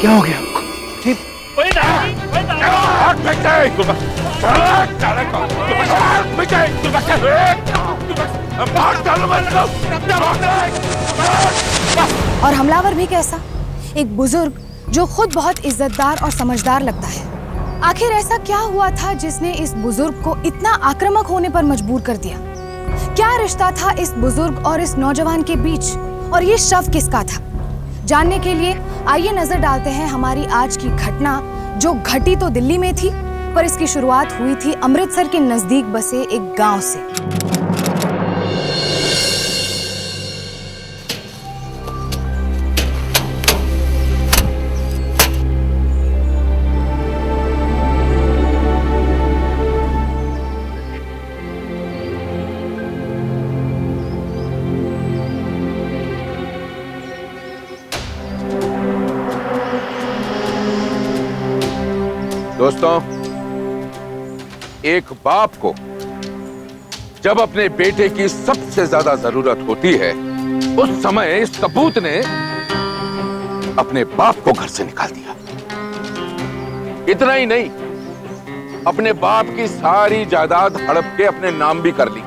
क्या हो गया आपको? ठीक और हमलावर भी कैसा? एक बुजुर्ग जो खुद बहुत इज्जतदार और समझदार लगता है। आखिर ऐसा क्या हुआ था जिसने इस बुजुर्ग को इतना आक्रामक होने पर मजबूर कर दिया? क्या रिश्ता था इस बुजुर्ग और इस नौजवान के बीच? और ये शव किसका था? जानने के लिए आइए नजर डालते हैं हमारी आज की घटना, जो घटी तो दिल्ली में थी, पर इसकी शुरुआत हुई थी अमृतसर के नजदीक बसे एक गांव से। दोस्तों, एक बाप को जब अपने बेटे की सबसे ज्यादा जरूरत होती है, उस समय इस कपूत ने अपने बाप को घर से निकाल दिया। इतना ही नहीं, अपने बाप की सारी जायदाद हड़प के अपने नाम भी कर ली।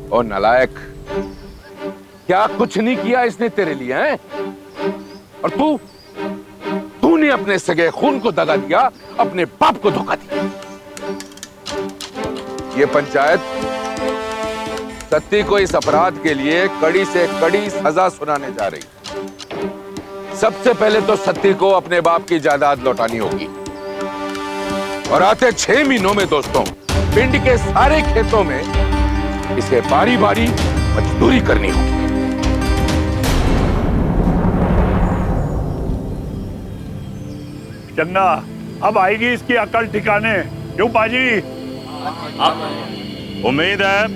और नालायक, क्या कुछ नहीं किया इसने तेरे लिए हैं? और तूने अपने सगे खून को दगा दिया, अपने बाप को धोखा दिया। ये पंचायत सत्ती को इस अपराध के लिए कड़ी से कड़ी सजा सुनाने जा रही है। सबसे पहले तो सत्ती को अपने बाप की जायदाद लौटानी होगी, और आते 6 महीनों में दोस्तों, पिंड के सारे खेतों में इसे बारी बारी मजदूरी करनी होगी। चन्ना, अब आएगी इसकी अकल ठिकाने। क्यों पाजी? उम्मीद है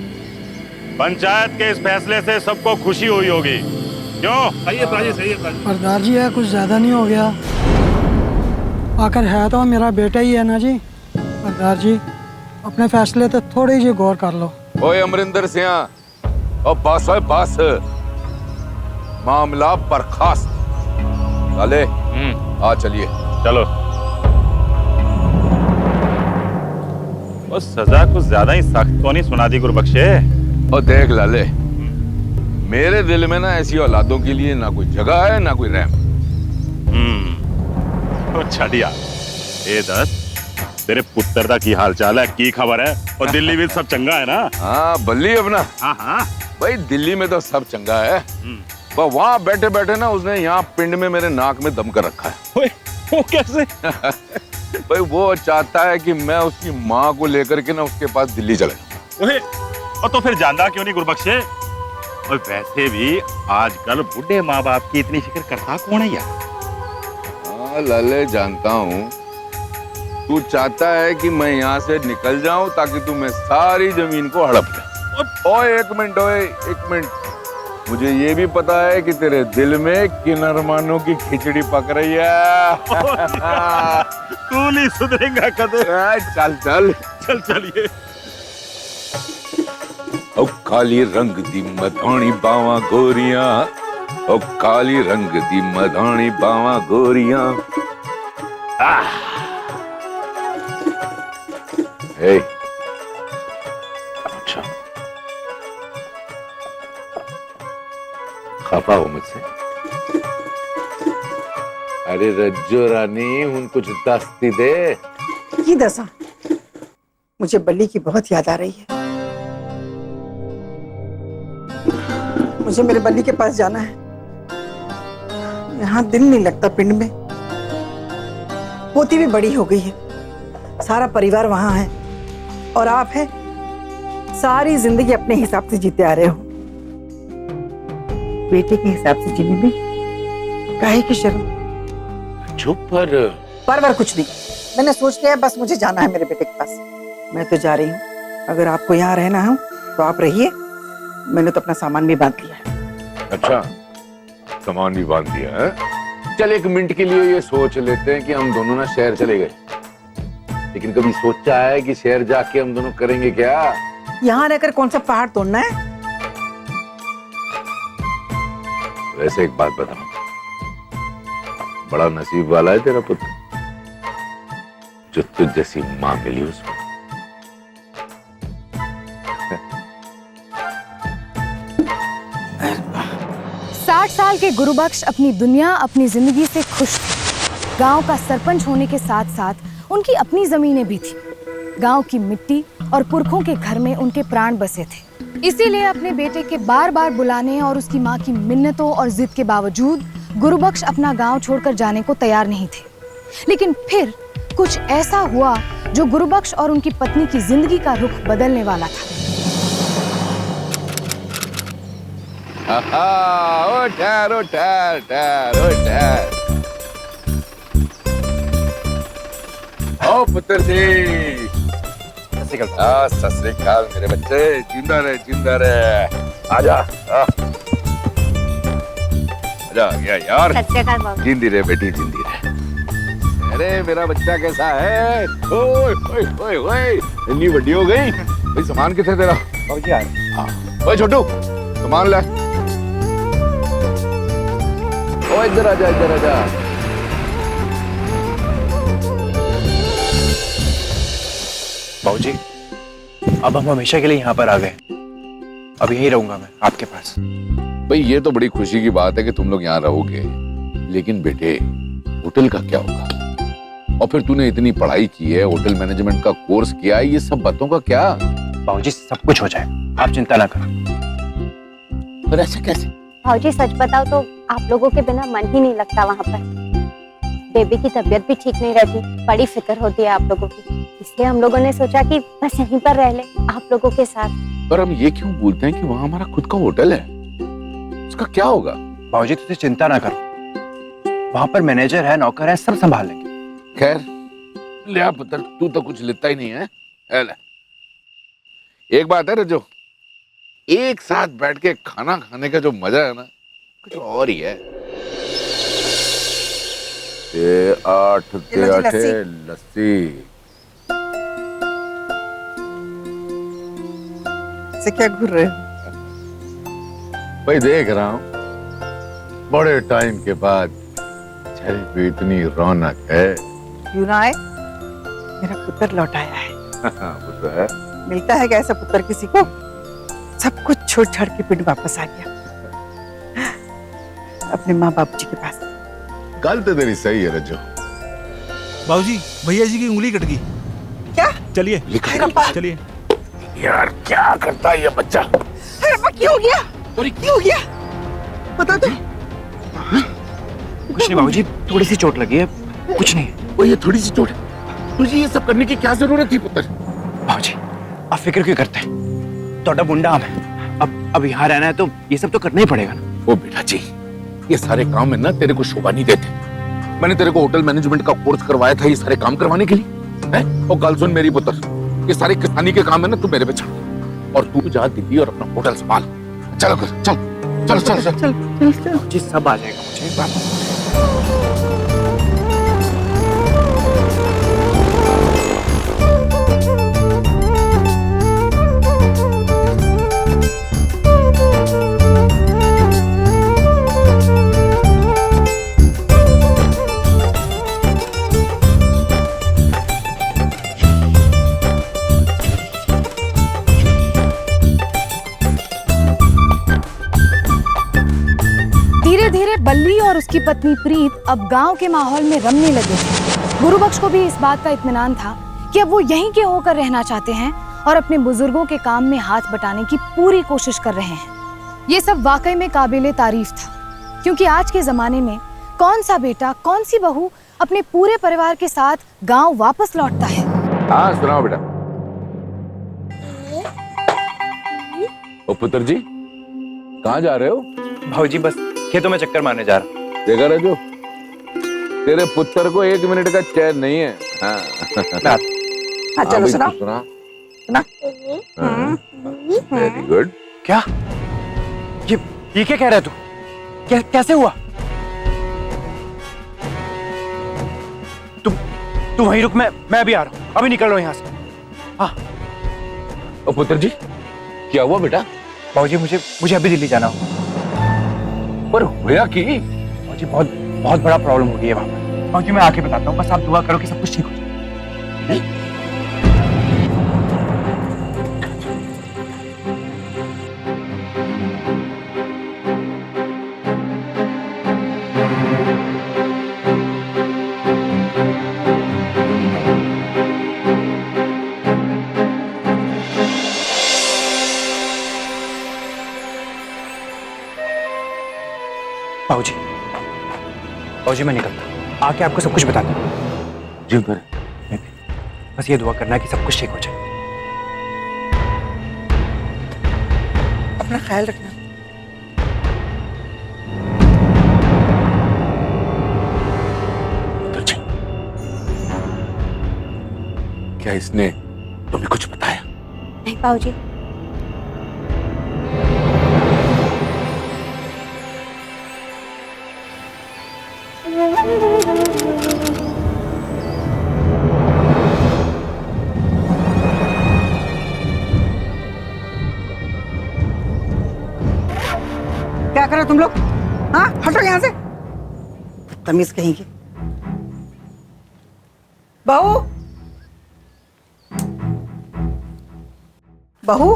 पंचायत के इस फैसले से सबको खुशी हुई होगी। क्यों? सही है पाजी, सही है पाजी। सरदार जी, है कुछ ज्यादा नहीं हो गया? आखिर है तो मेरा बेटा ही है ना जी। सरदार जी, अपने फैसले तो थोड़ी जी गौर कर लो। ओए अमरिंदर सिंह, और बस ओए बस, मामला बर्खास्त। साले आ चलिए। चलो। वो सजा कुछ ज्यादा ही सख्त तो नहीं सुना दी गुरबख्शे? और देख लाले, मेरे दिल में ना ऐसी औलादों के लिए ना कोई जगह है ना कोई रहम। तो छड़िया ए दस, तेरे पुत्र दा की हाल चाल है, की खबर है? और दिल्ली में सब चंगा है ना? हाँ बल्ली अपना। हाँ हाँ भाई, दिल्ली में तो सब चंगा है, पर वहां बैठे बैठे ना उसने यहाँ पिंड में मेरे नाक में दम कर रखा है। वो कैसे? भाई, वो चाहता है कि मैं उसकी माँ को लेकर के ना उसके पास दिल्ली चले जाऊं। और तो फिर जानदा क्यों नहीं गुरबख्शे? और वैसे भी आजकल बुढ़े माँ बाप की इतनी फिक्र करता कौन है यार? हाँ लाले, जानता हूँ तू चाहता है कि मैं यहाँ से निकल जाऊं ताकि तू मैं सारी जमीन को हड़प ले। ओए एक मिनट, ओए एक मिनट, मुझे ये भी पता है कि तेरे दिल में किन अरमानों की खिचड़ी पक रही है। तू नहीं सुधरेगा कदे। चल चल चल चलिए। ओ काली रंग दी मधानी बावां गोरियां, ओ काली रंग दी मधानी बावां गोरियां। हे, अच्छा खफा हो मुझसे? अरे रज्जो रानी, हुन कुछ दस्ती दे। ये दसा, मुझे बल्ली की बहुत याद आ रही है। मुझे मेरे बल्ली के पास जाना है। यहाँ दिल नहीं लगता पिंड में। पोती भी बड़ी हो गई है, सारा परिवार वहां है, और आप हैं सारी जिंदगी अपने हिसाब से जीते आ रहे हो। बेटे के हिसाब से जीने में काहे की शर्म? चुप पर कुछ नहीं, मैंने सोच लिया बस मुझे जाना है मेरे बेटे के पास। मैं तो जा रही हूँ, अगर आपको यहाँ रहना हो तो आप रहिए। मैंने तो अपना सामान भी बांध लिया है। अच्छा, सामान भी बांध दिया है? चल एक मिनट के लिए ये सोच लेते हैं कि हम दोनों ना शहर चले गए, लेकिन कभी सोचा है कि शहर जाके हम दोनों करेंगे क्या? यहाँ रहकर कौन सा पहाड़ तोड़ना है? वैसे एक बात बताऊं, बड़ा नसीब वाला है तेरा पुत्र जो तुझ जैसी मां मिली उसको। 60 साल के गुरुबख्श अपनी दुनिया, अपनी जिंदगी से खुश थे। गांव का सरपंच होने के साथ साथ उनकी अपनी जमीनें भी थी। गांव की मिट्टी और पुरखों के घर में उनके प्राण बसे थे। इसीलिए अपने बेटे के बार बार बुलाने और उसकी मां की मिन्नतों और जिद के बावजूद गुरुबख्श अपना गांव छोड़कर जाने को तैयार नहीं थे। लेकिन फिर कुछ ऐसा हुआ जो गुरुबख्श और उनकी पत्नी की जिंदगी का रुख बदलने वाला था। ओ ठहर, ठहर, ठहर, ओ ठहर। ओ पुत्र जी, सत श्री अकाल मेरे बच्चे, जिंदा रहे, जिंदा रहे। आजा, आजा यार, जिंदी रहे बेटी, जिंदी रहे। अरे मेरा बच्चा कैसा है? ओए ओए ओए ओए, इतनी बड़ी हो गई भाई। सामान किथे तेरा? बाबूजी आ रहे। ओए छोटू, सामान ले। ओ इधर आजा, इधर आजा। बाबूजी, अब हम हमेशा के लिए यहाँ पर आ गए। अब यहीं रहूंगा मैं आपके पास। भाई ये तो बड़ी खुशी की बात है कि तुम लोग यहाँ रहोगे, लेकिन बेटे होटल का क्या होगा? और फिर तूने इतनी पढ़ाई की है, होटल मैनेजमेंट का कोर्स किया है, ये सब बातों का क्या? बाबूजी सब कुछ हो जाए, आप चिंता ना करो। पर ऐसे कैसे? भाऊजी सच बताओ तो आप लोगों के बिना मन ही नहीं लगता वहाँ पर। बेबी की तबीयत भी ठीक नहीं रहती, बड़ी फिक्र होती है आप लोगों की। इसलिए हम लोगों ने सोचा कि बस यहीं पर रह ले आप लोगों के साथ। पर हम ये क्यों बोलते हैं कि वहाँ हमारा खुद का होटल है? उसका क्या होगा? बाबूजी तुझे चिंता ना करो, वहाँ पर मैनेजर है, नौकर है, सब संभाल लेंगे। खैर ले पुत्र, तू तो कुछ लेता ही नहीं है। एक बात है रजो, एक साथ बैठ के खाना खाने का जो मजा है ना, कुछ और ही है। आठ लस्सी से क्या घूर रहे हो? भाई देख रहा हूँ बड़े टाइम के बाद चेहरे पे इतनी रौनक है। क्यों ना आए? मेरा पुत्र लौट आया है। वो तो है। मिलता है क्या ऐसा पुत्र किसी को? सब कुछ छोड़ छाड़ के पिंड वापस आ गया अपने माँ बाप जी के पास। गल तो तेरी सही है रजो। बाबूजी, भैया जी की उंगली कट गई। क्या? चलिए चलिए। यार क्या करता है ये बच्चा? अरे अम्मा, क्या हो गया? क्या हो गया? बता दो। कुछ नहीं बाबूजी, थोड़ी सी चोट लगी है, कुछ नहीं। वो ये थोड़ी सी चोट है, तुझे ये सब करने की क्या जरूरत थी पुत्र? बाबूजी आप फिक्र क्यों करते हैं? थोड़ा मुंडा हम है, अब यहाँ रहना है तो ये सब तो करना ही पड़ेगा ना। ओ बेटा जी, ये सारे काम है ना तेरे को शोभा नहीं देते। मैंने तेरे को होटल मैनेजमेंट का कोर्स करवाया था ये सारे काम करवाने के लिए है? और कल सुन मेरी पुत्र, ये सारे किसानी के काम है ना, तू मेरे पे छोड़ और तू जा दिल्ली और अपना होटल संभाल। चलो चल चल चल चल चल जी, सब आ जाएगा मुझे एक बार। धीरे बल्ली और उसकी पत्नी प्रीत अब गांव के माहौल में रमने लगे थे। गुरुबख्श को भी इस बात का इत्मीनान था कि अब वो यहीं के होकर रहना चाहते हैं और अपने बुजुर्गों के काम में हाथ बटाने की पूरी कोशिश कर रहे हैं। ये सब वाकई में काबिले तारीफ था, क्योंकि आज के जमाने में कौन सा बेटा, कौन सी बहू अपने पूरे परिवार के साथ गाँव वापस लौटता है। हाँ सुनाओ बेटा। ओ पुत्र जी, कहाँ जा रहे हो? बाबूजी बस खेतों में चक्कर मारने जा रहा। देखा रजो, तेरे पुत्र को 1 मिनट का चैन नहीं है। हाँ चलो सुना। Very good. क्या ये क्या कह रहा है तू? कैसे हुआ? तू वहीं रुक, मैं भी आ रहा हूँ, अभी निकल रहा हूँ यहाँ से। हाँ। ओ पुत्र जी, क्या हुआ बेटा? बाबूजी मुझे अभी दिल्ली जाना हो। पर होया कि बाबूजी बहुत बहुत बड़ा प्रॉब्लम हो गई है वहां पर। बाबूजी मैं आके बताता हूँ, बस आप दुआ करो कि सब कुछ ठीक हो जाए। बाबूजी, बाबूजी मैं निकलता, आके आपको सब कुछ बताता हूँ। जी पर बस ये दुआ करना है कि सब कुछ ठीक हो जाए। अपना ख्याल रखना। क्या इसने तुम्हें कुछ बताया? नहीं बाबूजी। क्या कर रहे हो तुम लोग? हाँ, हटो यहाँ से। तमीज कहेंगे। बहू, बहू,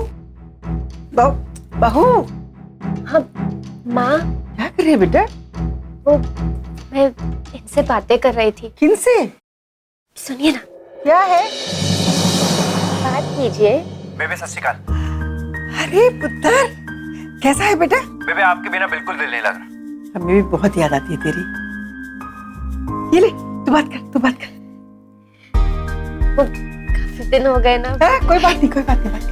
बहू, बहू, हाँ माँ, क्या कर रही है बेटा? वो मैं इनसे बातें कर रही थी। किनसे? सुनिए ना। क्या है? बात कीजिए। बेबे सत श्री अकाल। अरे पुत्र, कैसा है बेटा? बेबे आपके बिना बिल्कुल दिल नहीं लग रहा। हमें भी बहुत याद आती है तेरी। ये ले, तू बात कर, तू बात कर। वो काफी दिन हो गए ना। कोई बात नहीं, कोई बात नहीं, बात कर।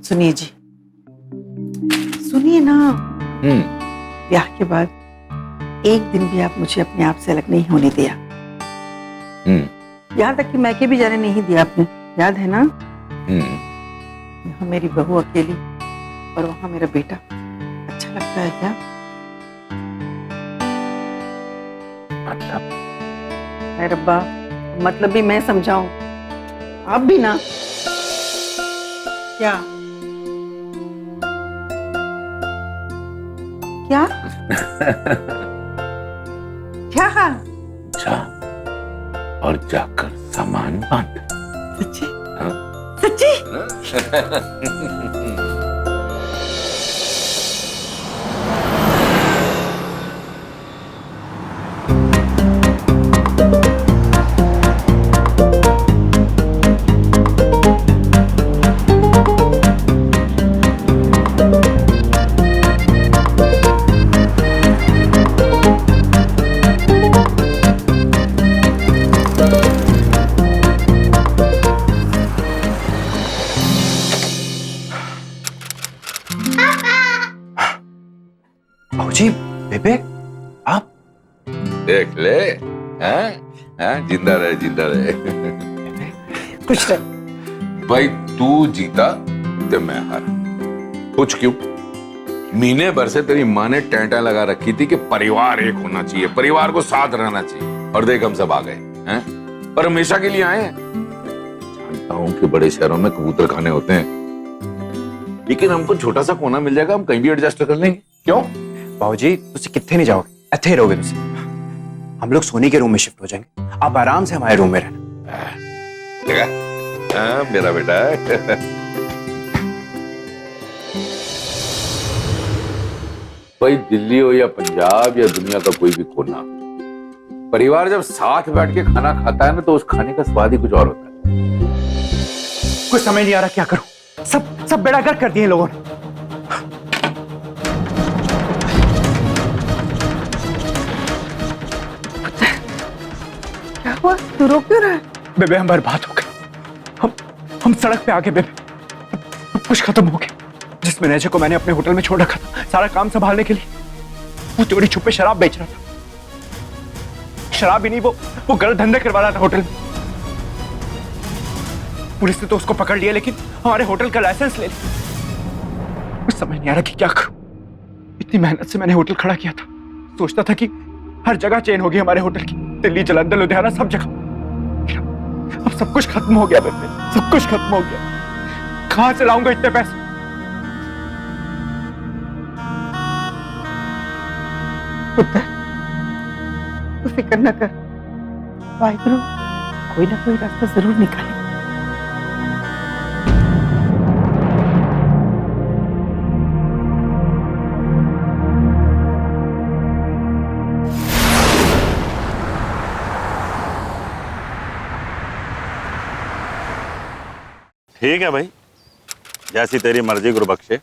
सुनिए जी, सुनिए ना। ब्याह के बाद एक दिन भी आप मुझे अपने आप से अलग नहीं होने दिया। यहाँ तक कि मैके भी जाने नहीं दिया आपने, याद है ना? यहाँ मेरी बहू अकेली और वहाँ मेरा बेटा। अच्छा लगता है क्या? अरे रब्बा, मतलब भी मैं समझाऊं, आप भी ना। क्या क्या क्या? जा और जाकर सामान बांध। सच्ची? हाँ? सच्ची? बाबूजी, बेबे आप देख ले। हाँ? हाँ? जिंदा रहे, जिंदा रहे। कुछ रहे। भाई तू जीता तो मैं हारा। कुछ क्यों? महीने भर से तेरी माँ ने टेंटा लगा रखी थी कि परिवार एक होना चाहिए, परिवार को साथ रहना चाहिए, और देख हम सब आ गए हैं, पर हमेशा के लिए आए हैं। जानता हूं कि बड़े शहरों में कबूतर खाने होते हैं, लेकिन हमको छोटा सा कोना मिल जाएगा, हम कहीं भी एडजस्ट कर लेंगे। क्यों? बाबूजी तुझसे कितने नहीं जाओगे, इतने ही रहोगे तुझसे। हम लोग सोनी के रूम में शिफ्ट हो जाएंगे, आप आराम से हमारे रूम में रहना। देखा? हाँ, मेरा बेटा है। भाई दिल्ली हो या पंजाब या दुनिया का कोई भी कोना, परिवार जब साथ बैठ के खाना खाता है ना, तो उस खाने का स्वाद ही कुछ और होता है। कुछ समझ नहीं आ रहा क्या करूं, सब बेड़ा गर्क कर दिए लोगों ने। क्या हुआ? तू रो क्यों रहा है? बेबे हम बर्बाद हो गए, हम सड़क पे आ गए बेबे, सब कुछ खत्म हो गया। जिस मैनेजर को मैंने अपने होटल में छोड़ रखा था सारा काम संभालने के लिए, वो चोरी छुपे शराब बेच रहा था। शराब ही नहीं, वो गलत धंधे करवा रहा था होटल में। पुलिस ने तो उसको पकड़ लिया, लेकिन हमारे होटल का लाइसेंस ले लिया। कुछ समझ नहीं आ रहा कि क्या करूं। इतनी मेहनत से मैंने होटल खड़ा किया था, सोचता था कि हर जगह चेन होगी हमारे होटल की, दिल्ली, जालंधर, लुधियाना, सब जगह। अब सब कुछ खत्म हो गया बेबे, सब कुछ खत्म हो गया। कहां से लाऊंगा इतने पैसे? पुत्र, तू फिक्र न कर, वाहिगुरु कोई ना कोई रास्ता जरूर निकाले। ठीक है भाई, जैसी तेरी मर्जी गुरुबख्शे।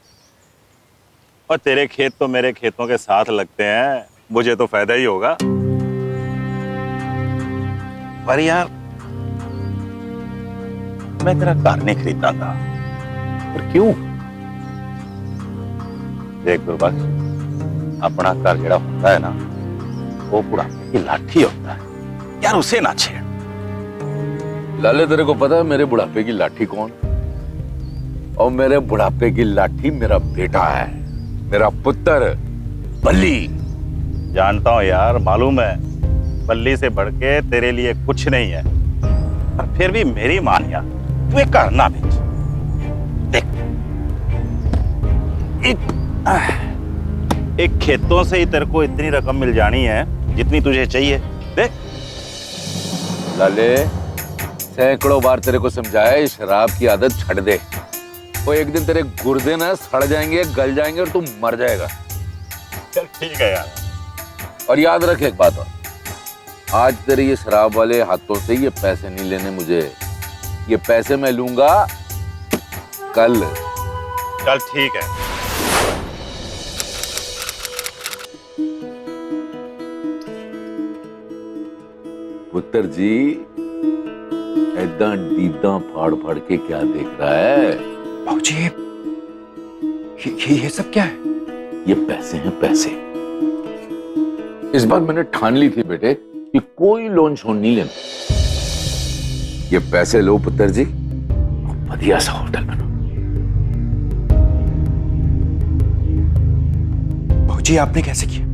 और तेरे खेत तो मेरे खेतों के साथ लगते हैं, मुझे तो फायदा ही होगा। पर यार मैं तेरा कार नहीं खरीदता था। और क्यों? देख गुरुबख्श, अपना कार जेड़ा होता है ना, वो बुढ़ापे की लाठी होता है यार, उसे ना छेड़। लाले तेरे को पता है मेरे बुढ़ापे की लाठी कौन? और मेरे बुढ़ापे की लाठी मेरा बेटा है, मेरा पुत्र बल्ली। जानता हूं यार, मालूम है, बल्ली से बढ़ के तेरे लिए कुछ नहीं है। पर फिर भी मेरी मान यार, तू एक कार ना बेच। देख, एक खेतों से ही तेरे को इतनी रकम मिल जानी है जितनी तुझे चाहिए। देख लाले, सैकड़ों बार तेरे को समझाया ये शराब की आदत छੱਡ दे। वो एक दिन तेरे गुर्दे ना सड़ जाएंगे, गल जाएंगे और तू मर जाएगा। चल ठीक है यार। और याद रख एक बात और, आज तेरे ये शराब वाले हाथों से ये पैसे नहीं लेने मुझे। ये पैसे मैं लूंगा कल। चल ठीक है। पुत्र जी, ऐदा डीदा फाड़ फाड़ के क्या देख रहा है? बाबूजी, ये सब क्या है? ये पैसे हैं, पैसे। इस बार मैंने ठान ली थी बेटे कि कोई लोन शोन नहीं लेना। ये पैसे लो पुत्र जी, बढ़िया सा होटल बनाओ। बाबूजी, आपने कैसे किया?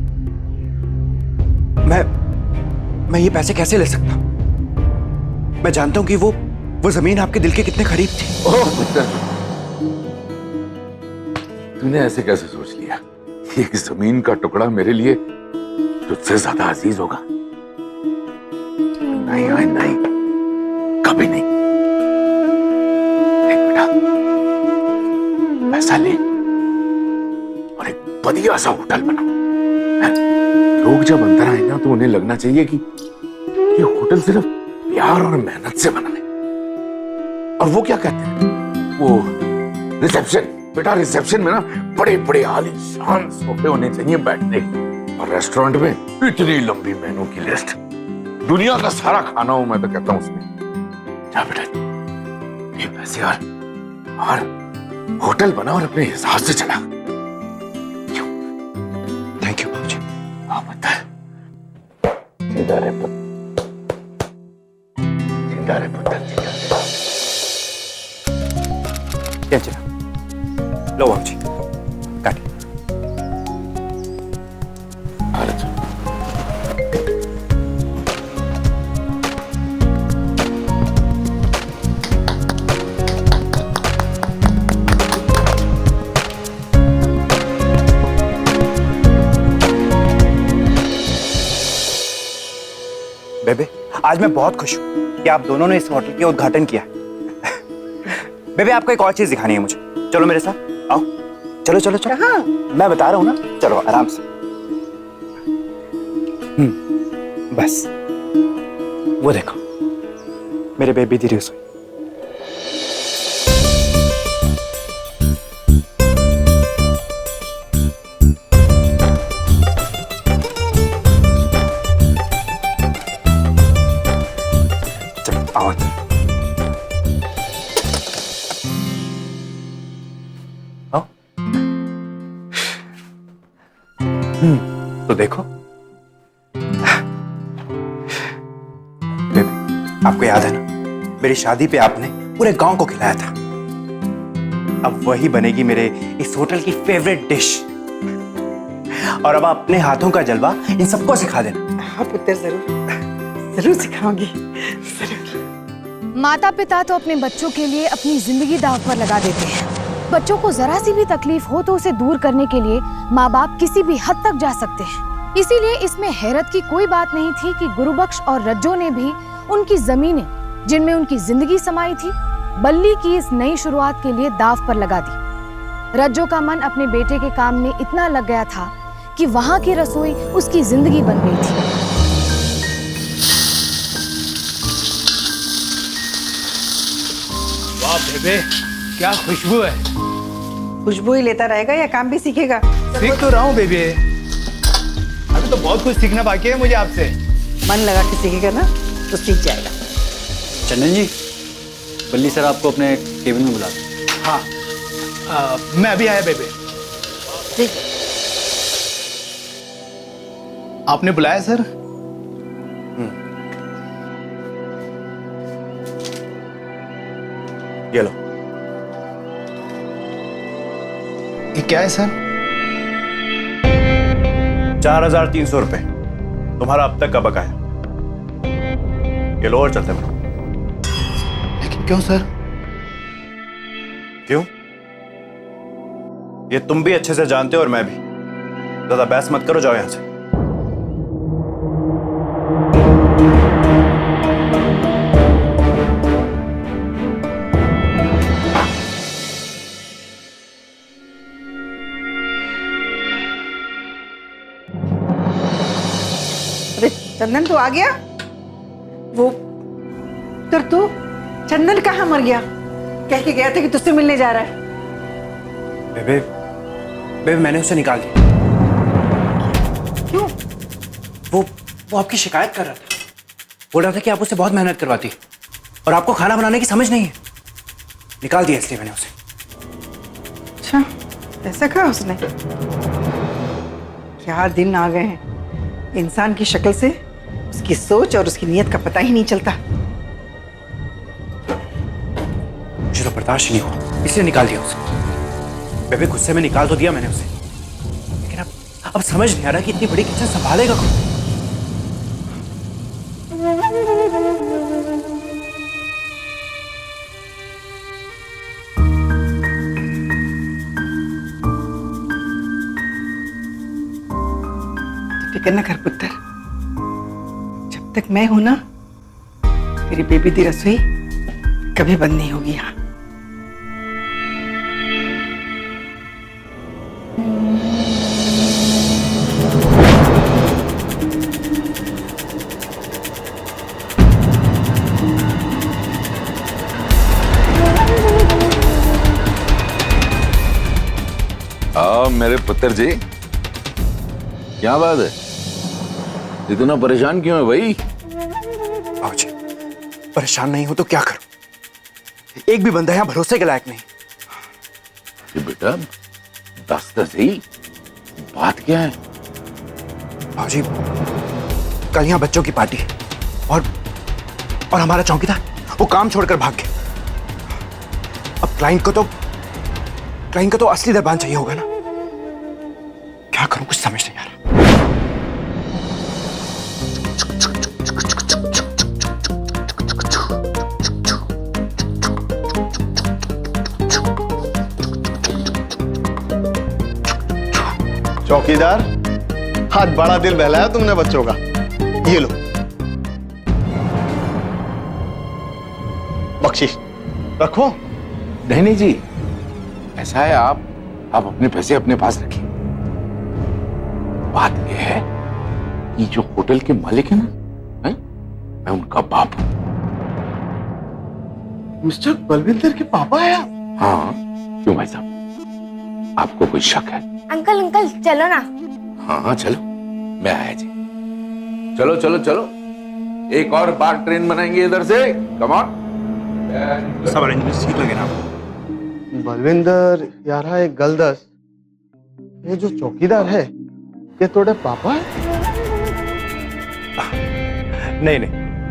मैं ये पैसे कैसे ले सकता? मैं जानता हूं कि वो जमीन आपके दिल के कितने करीब थी। ओह पुत्र, तूने ऐसे कैसे सोच लिया? एक जमीन का टुकड़ा मेरे लिए तुझसे ज्यादा अजीज होगा? नहीं नहीं नहीं, कभी नहीं। देख बेटा, पैसा ले और एक बढ़िया सा होटल बनाओ। लोग जब अंदर आए ना तो उन्हें लगना चाहिए कि ये होटल सिर्फ प्यार और मेहनत से बना है। और वो क्या कहते हैं, वो रिसेप्शन। बेटा, रिसेप्शन में ना बड़े बड़े आलीशान सोफे होने चाहिए बैठने के। और रेस्टोरेंट में इतनी लंबी मेनू की लिस्ट, दुनिया का सारा खाना हो मैं तो कहता हूं उसमें। जा बेटा, ये पैसे और होटल बना और अपने हिसाब से चला। क्यों? थैंक यू बाबूजी। हाँ बता, जिंदा रहे पुत्र, जिंदा रहे पुत्र, जिंदा रहे। क्या चला? लो बाबूजी, काटिए। अच्छा, बेबे, आज मैं बहुत खुश हूँ कि आप दोनों ने इस होटल का उद्घाटन किया। बेबे, आपको एक और चीज दिखानी है मुझे। चलो मेरे साथ, आओ। चलो चलो चलो। हाँ। मैं बता रहा हूँ ना, चलो आराम से। बस वो देखो, मेरे बेबी दी रसोई। चलो आओ अंदर। आओ। तो देखो बेबी, आपको याद है ना, मेरी शादी पे आपने पूरे गांव को खिलाया था। अब वही बनेगी मेरे इस होटल की फेवरेट डिश। और अब आप अपने हाथों का जलवा इन सबको सिखा देना। हाँ पुत्र, जरूर जरूर सिखाऊंगी, जरूर। माता पिता तो अपने बच्चों के लिए अपनी जिंदगी दांव पर लगा देते हैं। बच्चों को जरा सी भी तकलीफ हो तो उसे दूर करने के लिए माँ बाप किसी भी हद तक जा सकते हैं। इसीलिए इसमें हैरत की कोई बात नहीं थी कि गुरुबख्श और रज्जो ने भी उनकी जमीनें, जिनमें उनकी जिंदगी समाई थी, बल्ली की इस नई शुरुआत के लिए दांव पर लगा दी। रज्जो का मन अपने बेटे के काम में इतना लग गया था कि वहां की रसोई उसकी जिंदगी बन गई थी। वाह बेबे, क्या खुशबू है। खुशबू ही लेता रहेगा या काम भी सीखेगा? सीख तो रहा हूँ बेबे, अभी तो बहुत कुछ सीखना बाकी है मुझे आपसे। मन लगा के सीखेगा ना तो सीख जाएगा। चंदन जी, बल्ली सर आपको अपने केबिन में बुला रहे हैं। हाँ, मैं अभी आया बेबे। ठीक। आपने बुलाया सर? ये लो। ये क्या है सर? 4,300 रुपए तुम्हारा अब तक का बकाया। ये लो और चलते हैं। लेकिन क्यों सर? क्यों? ये तुम भी अच्छे से जानते हो और मैं भी। ज्यादा बहस मत करो, जाओ यहां से। अरे चंदन, तू आ गया? वो तू चंदन कहाँ मर गया? कह के गया था कि तुझसे मिलने जा रहा है। बेबे, बेबे मैंने उसे निकाल दिया। क्यों? वो आपकी शिकायत कर रहा था। बोल रहा था कि आप उससे बहुत मेहनत करवाती और आपको खाना बनाने की समझ नहीं है। निकाल दिया इसलिए मैंने उसे। अच्छा, ऐसा कहा उसने? क्या दिन आ गए हैं। इंसान की शक्ल से उसकी सोच और उसकी नीयत का पता ही नहीं चलता। मुझे तो बर्दाश्त नहीं हुआ, इसलिए निकाल दिया उसे। बेबे, गुस्से में निकाल तो दिया मैंने उसे, लेकिन अब समझ नहीं आ रहा कि इतनी बड़ी किचन संभालेगा कौन। फिक्र न कर पुत्र, जब तक मैं हूं ना, तेरी बेबी दी रसोई कभी बंद नहीं होगी यहाँ। मेरे पुत्र जी, क्या बात है? इतना परेशान क्यों है भाई? बाबूजी, परेशान नहीं हो तो क्या करूं? एक भी बंदा यहाँ भरोसे के लायक नहीं। ये बेटा, दस ही बात क्या है? बाबूजी, कल यहाँ बच्चों की पार्टी है और हमारा चौकीदार वो काम छोड़कर भाग गया। अब क्लाइंट को तो असली दरबान चाहिए होगा ना। क्या करूं, कुछ समझ नहीं आ रहा। चौकीदार, आज बड़ा दिल बहलाया तुमने बच्चों का। ये लो बख्शिश, रखो। नहीं जी, ऐसा है, आप अपने पैसे अपने पास रखिए। बात यह है कि जो होटल के मालिक है ना, मैं उनका बाप हूं। मिस्टर बलविंदर के पापा है आप? हाँ, क्यों भाई साहब, आपको कोई शक है? अंकल अंकल चलो ना। हाँ चलो, मैं आया जी। चलो चलो चलो, एक और बार ट्रेन बनाएंगे इधर से। Come on. सब अरेंजमेंट ठीक लगे ना? बलविंदर यारा एक गलदस, ये जो चौकीदार है ये थोड़े पापा है? नहीं,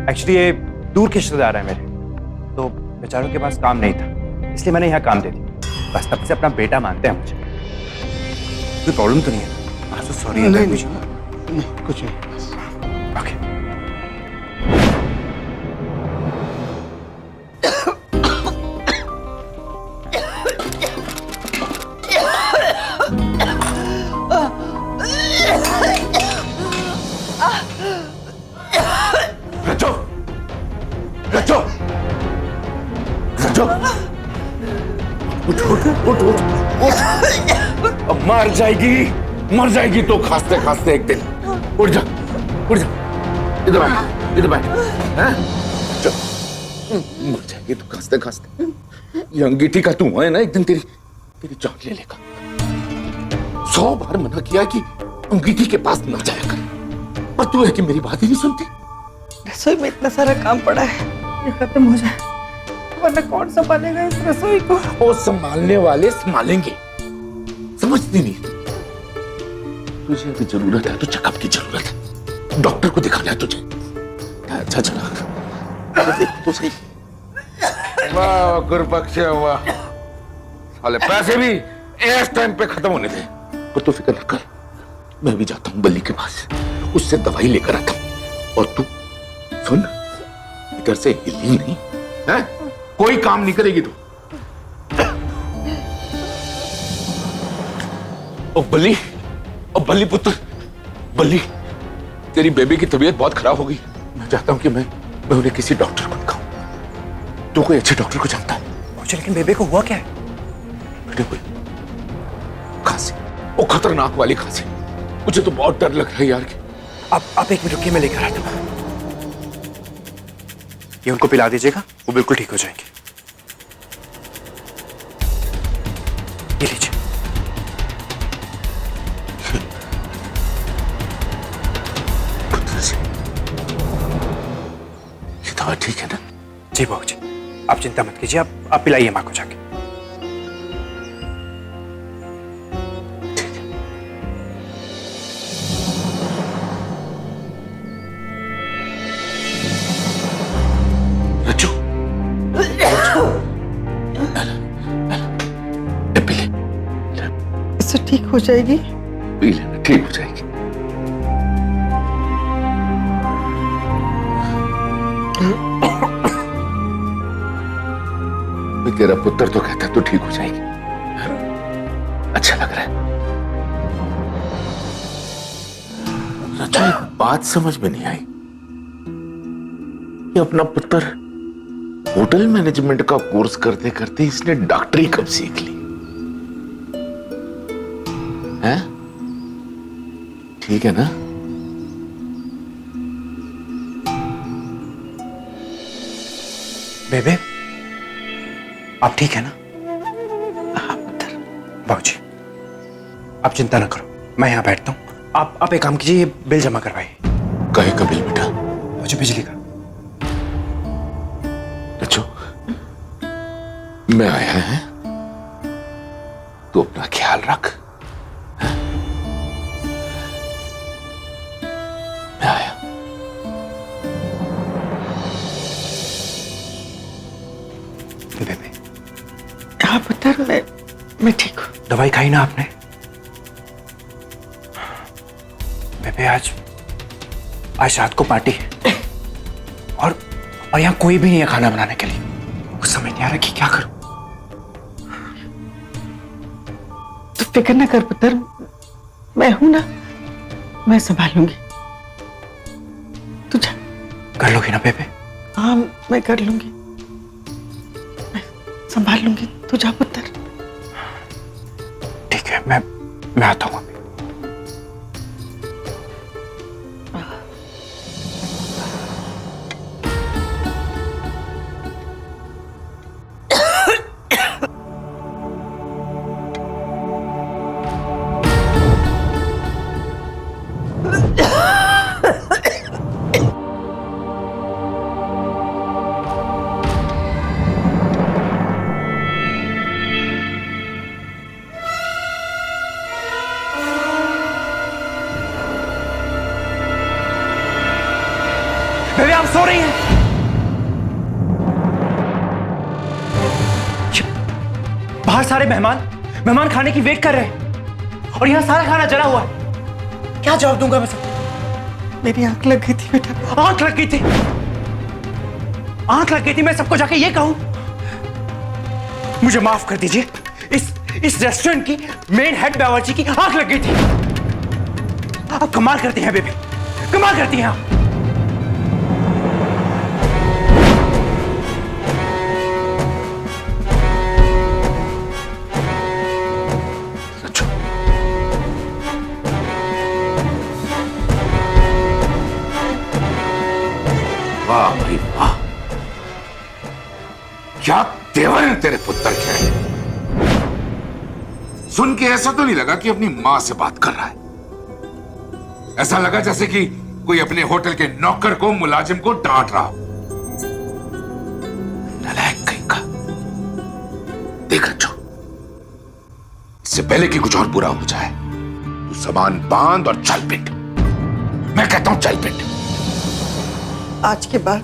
एक्चुअली ये दूर के रिश्तेदार है मेरे, तो बेचारों के पास काम नहीं था, इसलिए मैंने यहाँ काम दे दिया। बस तब से अपना बेटा मानते हैं मुझे। कोई प्रॉब्लम तो नहीं है? आई सो सॉरी। नहीं, कुछ नहीं। ओके। रचो रचो रचो, उठ उठ उठ उठ उठ, अब मर जाएगी तो खांसते खांसते एक दिन। उठ जा उठ जा, इधर बैठ इधर बैठ। हैं? चल, मर जाएगी तो खांसते खांसते। ये अंगीठी का धुआं है ना, एक दिन तेरी तेरी जान ले लेगा। 100 बार मना किया कि अंगीठी के पास ना जाया कर, पर तू है कि मेरी बात ही नहीं सुनती। रसोई में इतना सारा काम पड़ा है, ये खत्म हो जाए वरना कौन संभालेगा इस रसोई को। वो संभालने वाले संभालेंगे, समझती नहीं। तुझे अभी जरूरत है तो चेकअप की जरूरत है, डॉक्टर को दिखाना है तुझे। अच्छा चला देखो तो सही। वाह गुरबख्श, वाह। साले पैसे भी इस टाइम पे खत्म होने थे। पर तू फिक्र न कर, मैं भी जाता हूँ बल्ली के पास, उससे दवाई लेकर आता हूँ। और तू सुन, इधर से हिली नहीं है, कोई काम नहीं करेगी तू। ओ बल्ली पुत्र, बल्ली, तेरी बेबी की तबीयत बहुत खराब हो गई। मैं चाहता हूं कि मैं उन्हें किसी डॉक्टर को दिखाऊं। तू कोई अच्छे डॉक्टर को जानता है? मुझे लेकिन बेबे को हुआ क्या है? बेटे कोई खांसी, वो खतरनाक वाली खांसी। मुझे तो बहुत डर लग रहा है यार। कि आप एक मिनट रुकिए, मैं लेकर आता हूँ। ये उनको पिला दीजिएगा, वो बिल्कुल ठीक हो जाएंगे। ये लीजिए। ये दवा ठीक है ना? जी बाबू जी, आप चिंता मत कीजिए, आप पिलाइए माँ को जाके। इससे ठीक हो जाएगी? पी लेना, ठीक हो जाएगी। तेरा पुत्र तो कहता तो ठीक हो जाएगी। अच्छा लग रहा है। अच्छा, एक बात समझ में नहीं आई कि अपना पुत्र होटल मैनेजमेंट का कोर्स करते करते इसने डॉक्टरी कब सीख ली है? ठीक है ना? बेबे, आप ठीक है ना? बाबूजी, आप चिंता ना करो, मैं यहाँ बैठता हूँ। आप एक काम कीजिए, ये बिल जमा करवाइए। कहे का बिल बेटा? मुझे बिजली का। अच्छा, मैं आया है, तू अपना ख्याल रख। मैं आया। बेबे, हाँ पुत्र, मैं ठीक हूँ। दवाई खाई ना आपने? बेबे, आज रात को पार्टी है और यहाँ कोई भी नहीं है खाना बनाने के लिए। कुछ समझ नहीं आ रहा कि क्या करूं। तू फिक्र ना कर पुत्र, मैं हूं ना, मैं संभालूंगी। तू जा। कर लोगी ना बेबे? हाँ, मैं कर लूंगी, मैं संभाल लूंगी। तू जा पुत्र। ठीक है, मैं आता हूँ अभी। बाहर सारे मेहमान खाने की वेट कर रहे हैं और यहाँ सारा खाना जला हुआ है। क्या जवाब दूंगा मैं सबको? मेरी आंख लग गई थी बेटा। आंख लग गई थी? आंख लग गई थी? मैं सबको जाके ये कहूं? मुझे माफ कर दीजिए, इस रेस्टोरेंट की मेन हेड बावर्ची की आंख लग गई थी। आप कमाल करती हैं बेबी, कमाल करती हैं आप। वाह भाई वाह, क्या तेवर है तेरे पुत्र के। सुन के ऐसा तो नहीं लगा कि अपनी मां से बात कर रहा है। ऐसा लगा जैसे कि कोई अपने होटल के नौकर को, मुलाजिम को डांट रहा हो। नालायक कहीं का। देख रज्जू, इससे पहले कि कुछ और बुरा हो जाए, तू सामान बांध और चल पिट। मैं कहता हूं चल पिट। आज के बाद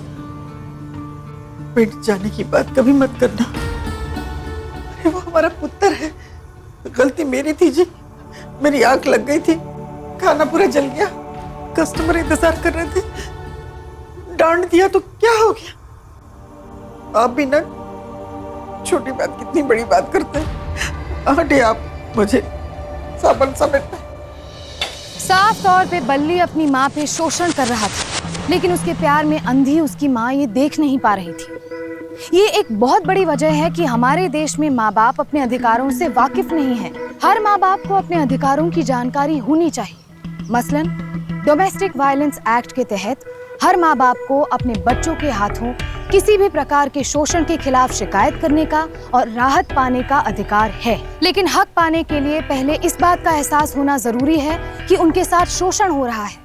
पिट जाने की बात कभी मत करना। अरे वो हमारा पुत्र है, गलती मेरी थी जी। मेरी आंख लग गई थी, खाना पूरा जल गया, कस्टमर इंतजार कर रहे थे, डांट दिया तो क्या हो गया। आप भी ना छोटी बात कितनी बड़ी बात करते हैं। हटे आप, मुझे साबन समेटना। साफ तौर पे बल्ली अपनी माँ पे शोषण कर रहा था, लेकिन उसके प्यार में अंधी उसकी माँ ये देख नहीं पा रही थी। ये एक बहुत बड़ी वजह है कि हमारे देश में माँ बाप अपने अधिकारों से वाकिफ नहीं है। हर माँ बाप को अपने अधिकारों की जानकारी होनी चाहिए। मसलन डोमेस्टिक वायलेंस एक्ट के तहत हर माँ बाप को अपने बच्चों के हाथों किसी भी प्रकार के शोषण के खिलाफ शिकायत करने का और राहत पाने का अधिकार है। लेकिन हक पाने के लिए पहले इस बात का एहसास होना जरूरी है कि उनके साथ शोषण हो रहा है,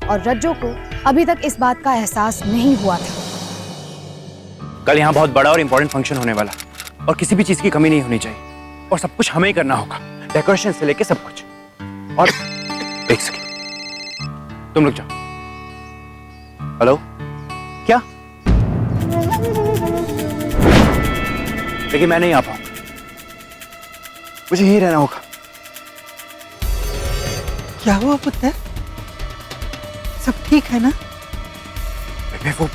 और रज्जो को अभी तक इस बात का एहसास नहीं हुआ था। कल यहाँ बहुत बड़ा और इंपॉर्टेंट फंक्शन होने वाला, और किसी भी चीज की कमी नहीं होनी चाहिए, और सब कुछ हमें ही करना होगा, डेकोरेशन से लेके सब कुछ। और एक सेकंड, तुम लोग जाओ। हेलो, क्या? लेकिन मैं नहीं आ पाऊंगा, मुझे यहीं रहना होगा। क्या हुआ पुत्र? सब ठीक है ना? वो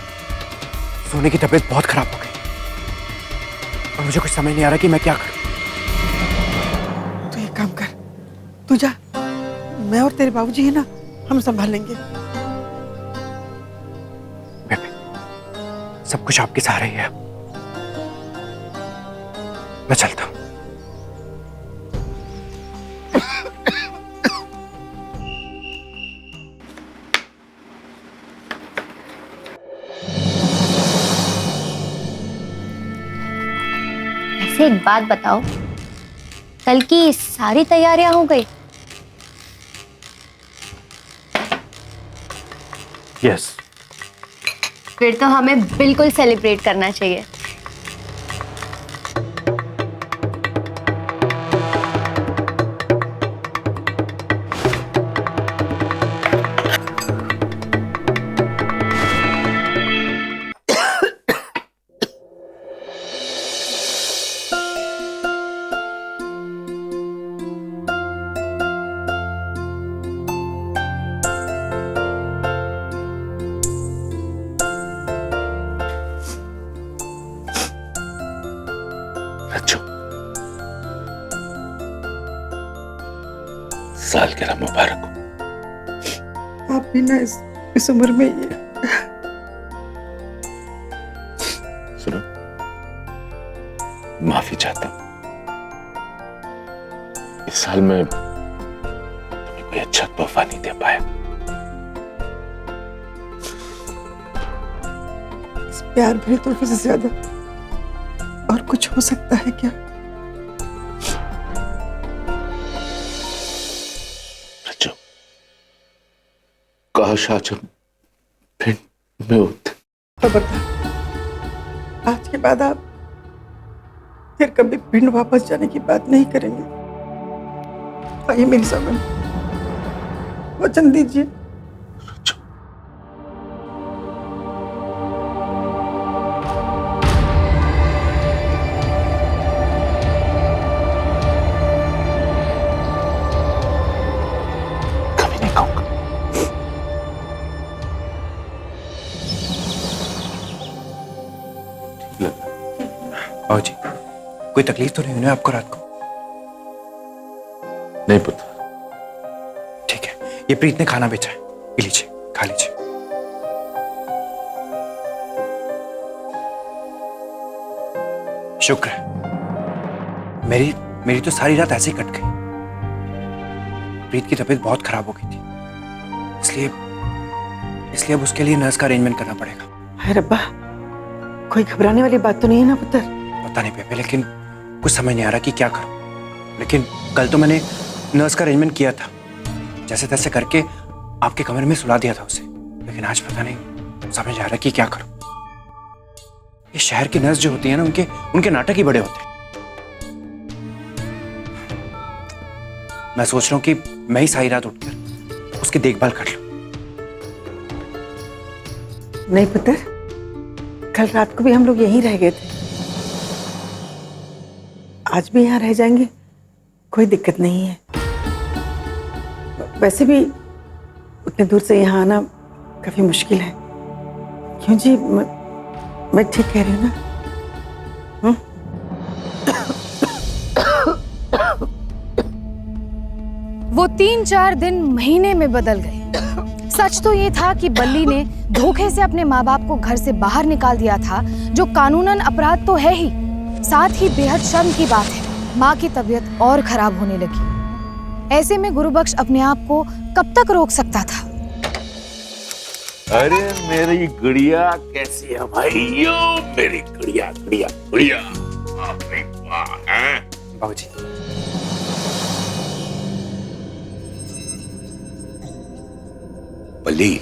सोने की तबीयत बहुत खराब हो गई और मुझे कुछ समझ नहीं आ रहा कि मैं क्या करूं। तो एक काम कर, तू जा, मैं और तेरे बाबूजी है ना, हम संभाल लेंगे। बेबी, सब कुछ आपके सहारे ही है। मैं चलता हूं। एक बात बताओ, कल की सारी तैयारियां हो गई? यस। फिर तो हमें बिल्कुल सेलिब्रेट करना चाहिए। सालगिरह मुबारक हो। आप भी ना इस उम्र में ये। सुनो, माफी चाहता हूं, इस साल में तुम्हें कोई अच्छा तोहफा नहीं दे पाया। इस प्यार भरे तोहफे से ज्यादा और कुछ हो सकता है क्या? काश आज हम पिंड में होते। खबरदार, आज के बाद आप फिर कभी पिंड वापस जाने की बात नहीं करेंगे। आइए मेरी सामने, वचन दीजिए। बाबूजी, कोई तकलीफ तो नहीं हुई ना आपको रात को? नहीं पुत्र। ठीक है, ये प्रीत ने खाना बेचा है, ये लीजिए, खा लीजिए। शुक्र है, मेरी तो सारी रात ऐसे ही कट गई। प्रीत की तबीयत बहुत खराब हो गई थी, इसलिए अब उसके लिए नर्स का अरेंजमेंट करना पड़ेगा। हाय रब्बा, कोई घबराने वाली बात तो नहीं है ना पुत्र? पता नहीं बेबे, लेकिन कुछ समझ नहीं आ रहा कि क्या करूं। लेकिन कल तो मैंने नर्स का अरेंजमेंट किया था, जैसे तैसे करके आपके कमरे में सुला दिया था उसे। लेकिन आज पता नहीं समझ आ रहा कि क्या करूं। ये शहर की नर्स जो होती है ना, उनके नाटक ही बड़े होते हैं। मैं सोच रहा हूं कि मैं ही सारी रात उठकर उसकी देखभाल कर लूं। नहीं पुत्र, कल रात को भी हम लोग यहीं रह गए थे, आज भी यहाँ रह जाएंगे, कोई दिक्कत नहीं है। वैसे भी उतने दूर से यहाँ आना काफी मुश्किल है। क्यों जी, मैं ठीक कह रही हूँ ना? वो 3-4 दिन महीने में बदल गए। सच तो ये था कि बल्ली ने धोखे से अपने माँ बाप को घर से बाहर निकाल दिया था, जो कानूनन अपराध तो है ही, साथ ही बेहद शर्म की बात है। माँ की तबीयत और खराब होने लगी। ऐसे में गुरुबख्श अपने आप को कब तक रोक सकता था? अरे मेरी गुड़िया कैसी है भाई? यो मेरी गुड़िया गुड़िया गुड़िया, अपनी माँ है। बाबूजी, बल्ली,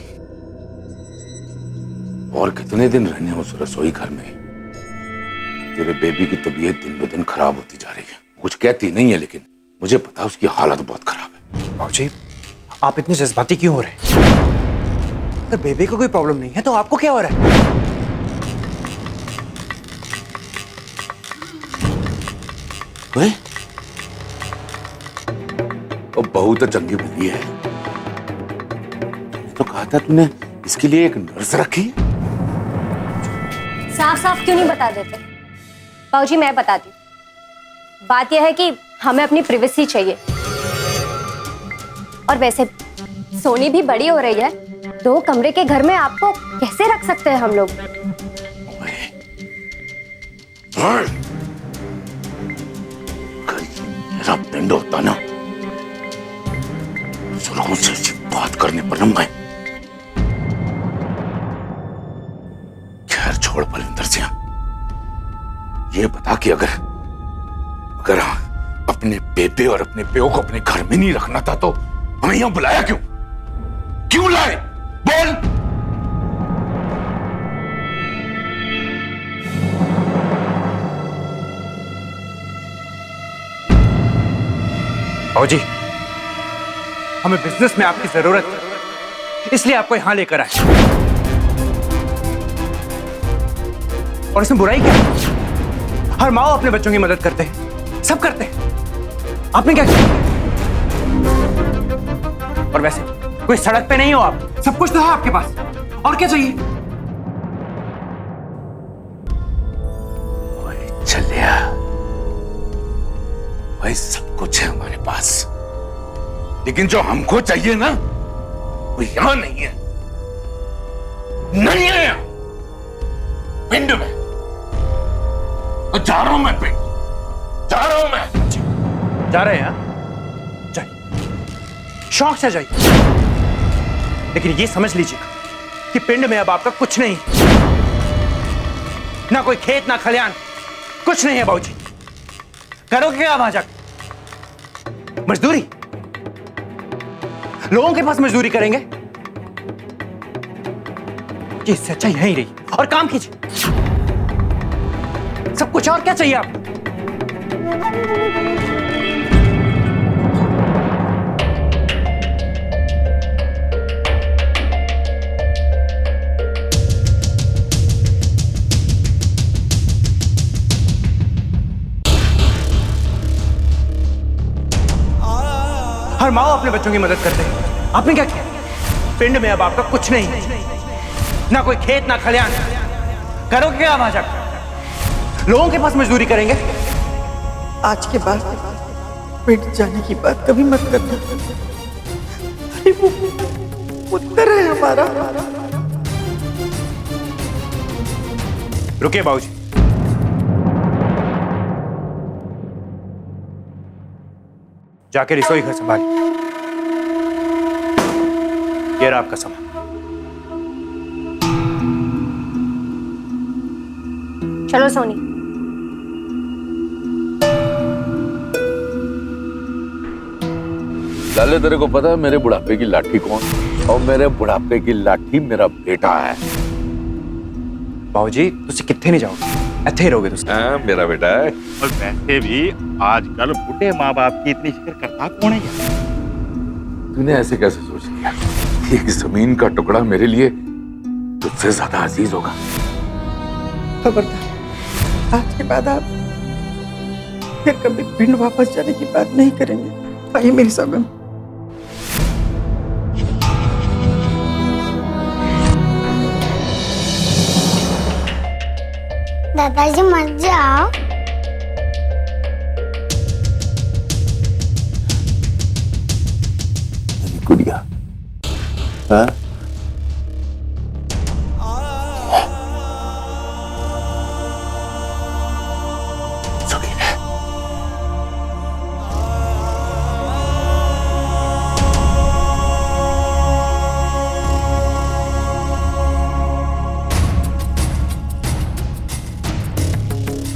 और कितने दिन रहने उस रसोई घर में? तेरे बेबी की तबीयत दिन ब दिन खराब होती जा रही है। कुछ कहती नहीं है, लेकिन मुझे पता है उसकी हालत बहुत खराब है। बाबूजी, आप इतने जज्बाती क्यों हो रहे हैं? अगर बेबी को कोई प्रॉब्लम नहीं है तो आपको क्या हो रहा है? ओए, वो बहू तो चंगी बनी है। तो कहा था तूने इसके लिए एक नर्स रखी। साफ साफ क्यों नहीं बता देते? बाबूजी, मैं बताती हूँ। बात यह है कि हमें अपनी प्राइवेसी चाहिए, और वैसे सोनी भी बड़ी हो रही है, 2 कमरे के घर में आपको कैसे रख सकते हैं हम लोग? मेरा पिंड होता ना, सुरखों से ऐसी बात करने पर न मैं। खैर छोड़ बलविंदर सिंह, ये बता कि अगर अपने बेबे और अपने प्यो को अपने घर में नहीं रखना था तो हमें यहां बुलाया क्यों? क्यों लाए? बोल। बाबूजी, हमें बिजनेस में आपकी जरूरत है, इसलिए आपको यहां लेकर आए। और इसमें बुराई क्या है? हर माँ अपने बच्चों की मदद करते हैं, सब करते हैं। आपने क्या किया? और वैसे कोई सड़क पे नहीं हो आप, सब कुछ तो है आपके पास, और क्या चाहिए? वही चलिया, वही सब कुछ है हमारे पास, लेकिन जो हमको चाहिए ना वो यहां नहीं है। नहीं है यहां, पिंड में। तो जा रहा हूं मैं पिंड, जा रहा हूं मैं। जा रहे हैं? जाइए, शौक से जाइए, लेकिन ये समझ लीजिएगा कि पिंड में अब आपका कुछ नहीं, ना कोई खेत ना खलियान, कुछ नहीं है। बाबूजी, करोगे क्या वहां जाकर? मजदूरी? लोगों के पास मजदूरी करेंगे? इससे अच्छा यहीं रही और काम कीजिए, सब कुछ। और क्या चाहिए आपको? हर माँ अपने बच्चों की मदद करते हैं, आपने क्या किया? पिंड में अब आपका कुछ नहीं, ना कोई खेत ना खलियान, करोगे क्या वहां जाकर? लोगों के पास मजदूरी करेंगे। आज के बाद पिट जाने की बात कभी मत करना। अरे वो पुत्र है हमारा। रुकिए बाबूजी। जाके रसोई घर संभालिए। ये रहा आपका सामान। चलो सोनी। लाले, तेरे को पता है मेरे बुढ़ापे की लाठी कौन? और मेरे बुढ़ापे की लाठी मेरा बेटा है। बाबूजी तुसी कितने नहीं जाओगे, ਇੱਥੇ ही रहोगे तुसी। हाँ, मेरा बेटा है। और वैसे भी आजकल बुढ़े माँ बाप की इतनी फिक्र करता कौन है यार? तूने ऐसे कैसे सोच लिया? एक जमीन का टुकड़ा मेरे लिए तुझसे ज्यादा अजीज होगा। खबरदार, आज के बाद आप फिर कभी पिंड वापस जाने की बात नहीं करेंगे। आइए मेरी सौगन। दादाजी मत जाओ। गुड़िया, हाँ?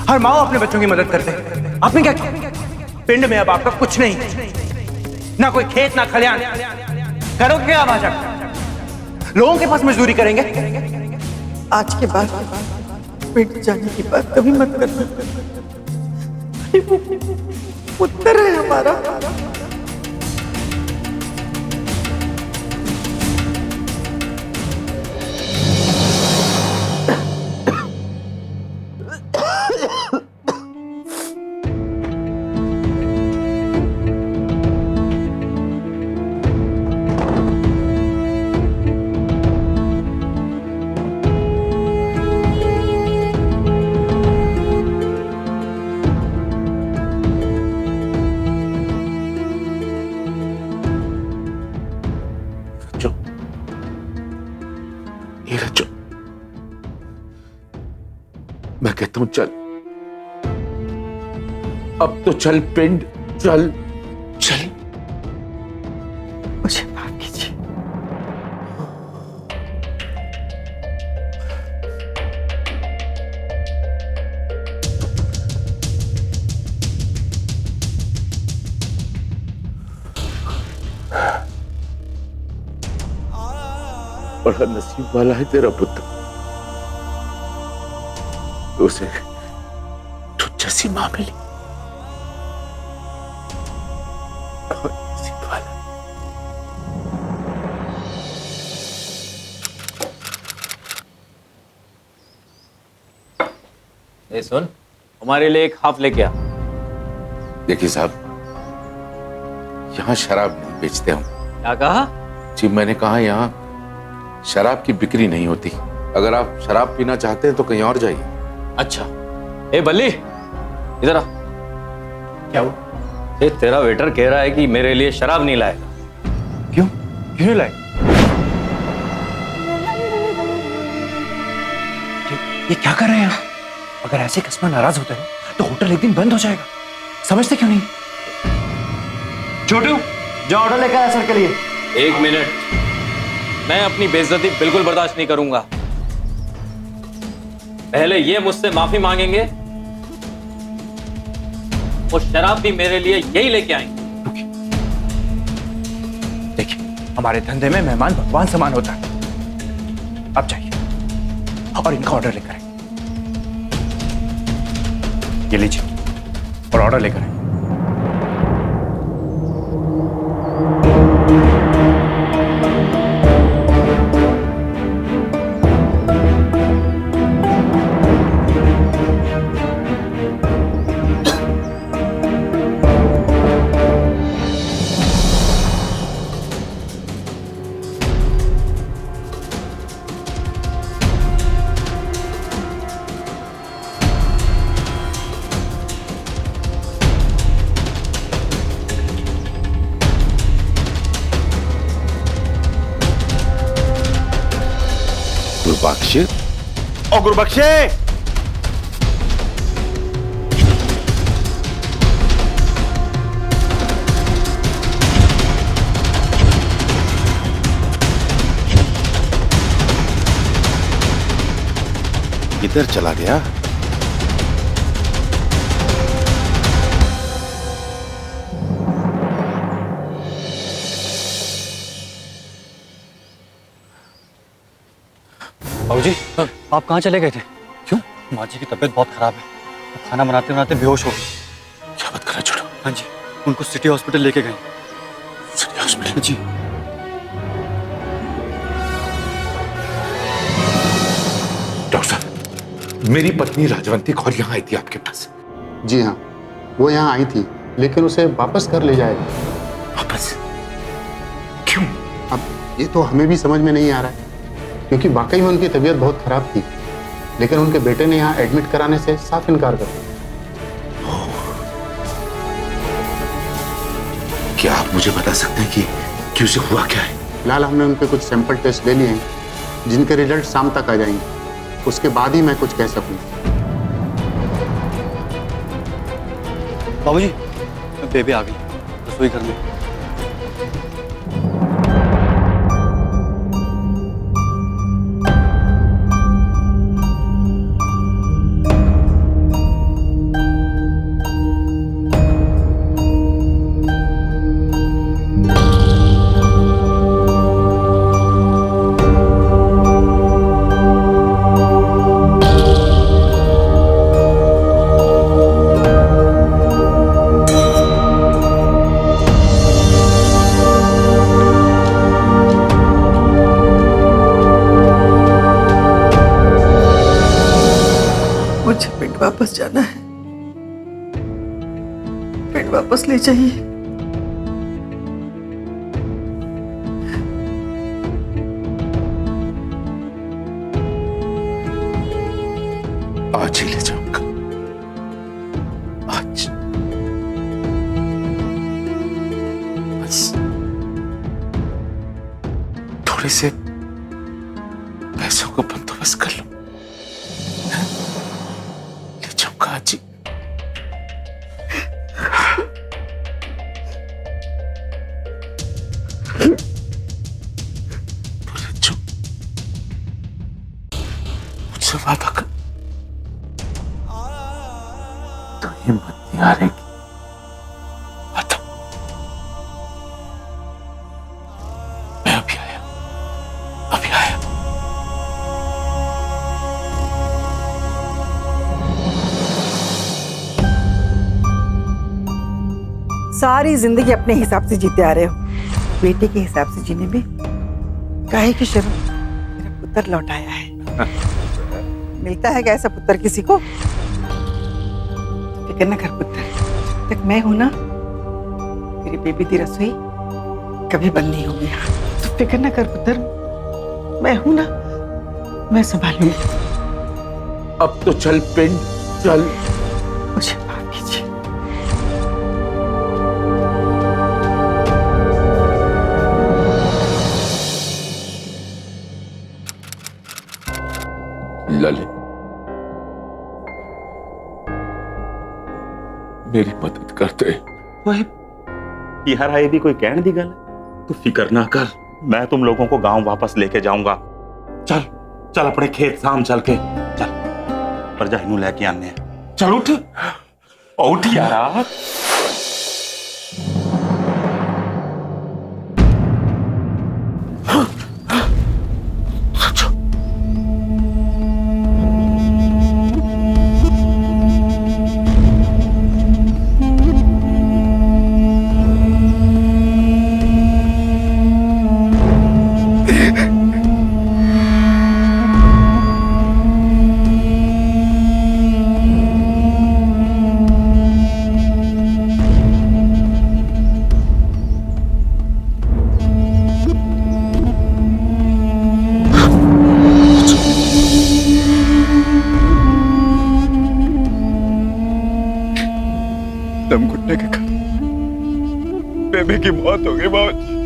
हर माँ अपने बच्चों की मदद करते हैं। आपने क्या किया? पिंड में अब आपका कुछ नहीं, ना कोई खेत ना खलियान। करोगे क्या भाषा? लोगों के पास मजदूरी करेंगे। आज के बाद पिट जाने की बात कभी मत करना। अरे वो पुत्र है हमारा। मैं कहता हूं चल, अब तो चल पिंड, चल चल। मुझे माफ कीजिए। बड़ा नसीब वाला है तेरा पुत्र, उसे तुझ जैसी मां मिली। नसीब वाला। ए सुन, हमारे लिए एक हाफ लेके आ। देखिए साहब, यहाँ शराब नहीं बेचते हम। क्या कहा? जी मैंने कहा यहाँ शराब की बिक्री नहीं होती। अगर आप शराब पीना चाहते हैं तो कहीं और जाइए। अच्छा, ए बल्ली इधर आ। क्या हुआ? ए, तेरा वेटर कह रहा है कि मेरे लिए शराब नहीं लाएगा। क्यों? क्यों नहीं लाएगा? ये क्या कर रहे हैं आप? अगर ऐसे कस्टमर नाराज होते हैं तो होटल एक दिन बंद हो जाएगा। समझते क्यों नहीं? छोटू, जाओ ऑर्डर लेकर आया सर के लिए। एक मिनट, मैं अपनी बेइज्जती बिल्कुल बर्दाश्त नहीं करूंगा। पहले ये मुझसे माफी मांगेंगे और शराब भी मेरे लिए यही लेके आएंगे। देखिए, हमारे धंधे में मेहमान भगवान समान होता है। अब जाइए और इनका ऑर्डर लेकर आइए। ये लीजिए और ऑर्डर लेकर आइए। गुरुबख्श। ओ गुरुबख्शे! किधर चला गया? बाबूजी, आप कहाँ चले गए थे? क्यों? माँ जी की तबीयत बहुत खराब है। वो खाना बनाते बनाते बेहोश हो गए। क्या बात कर रहा है छोटू? हाँ जी, उनको सिटी हॉस्पिटल लेके गए। City hospital? जी। डॉक्टर साहब, मेरी पत्नी राजवंती कौर यहाँ आई थी आपके पास? जी हाँ, वो यहाँ आई थी, लेकिन उसे वापस कर ले जाएगा। वापस? क्यों? अब ये तो हमें भी समझ में नहीं आ रहा है, क्योंकि वाकई में उनकी तबीयत बहुत खराब थी, लेकिन उनके बेटे ने यहाँ एडमिट कराने से साफ इनकार कर दिया। क्या आप मुझे बता सकते हैं कि उसे हुआ क्या है? फिलहाल हमने उनके कुछ सैंपल टेस्ट ले लिए हैं, जिनके रिजल्ट शाम तक आ जाएंगे। उसके बाद ही मैं कुछ कह सकूंगा। बाबूजी, बेबी आ गई रसोई घर में। मुझे पिंड वापस जाना है, पिंड वापस ले जाइए। आज ही ले जाऊंगा, आज। बस थोड़े से पैसों का बंदोबस्त कर लो, ले जाऊंगा आज ही। बोले जो मुझसे वादा कर, तो हिम्मत नहीं हारेगी। आता मैं अभी आया, अभी आया। सारी जिंदगी अपने हिसाब से जीते आ रहे हो, बेटे के हिसाब से जीने में काहे की शर्म? मेरा पुत्र लौट आया है। मिलता है क्या ऐसा पुत्र किसी को? फिक्र न कर पुत्र, जब तक मैं हूं ना, तेरी बेबी की रसोई कभी बंद नहीं होगी। तो फिक्र न कर पुत्र, मैं हूं ना, मैं संभालूंगी। अब तो चल पिंड, चल। मुझे माफ कीजिए। ललित, मेरी मदद करते। यार ये भी कोई कहने दी गल है? तू फिक्र ना कर, मैं तुम लोगों को गांव वापस लेके जाऊंगा। चल चल अपने खेत शाम चल के चल, पर जाइनू लेके आने हैं। चल उठ, उठ यार। दम घुटने के कारण बेबी की मौत हो गई बाबूजी।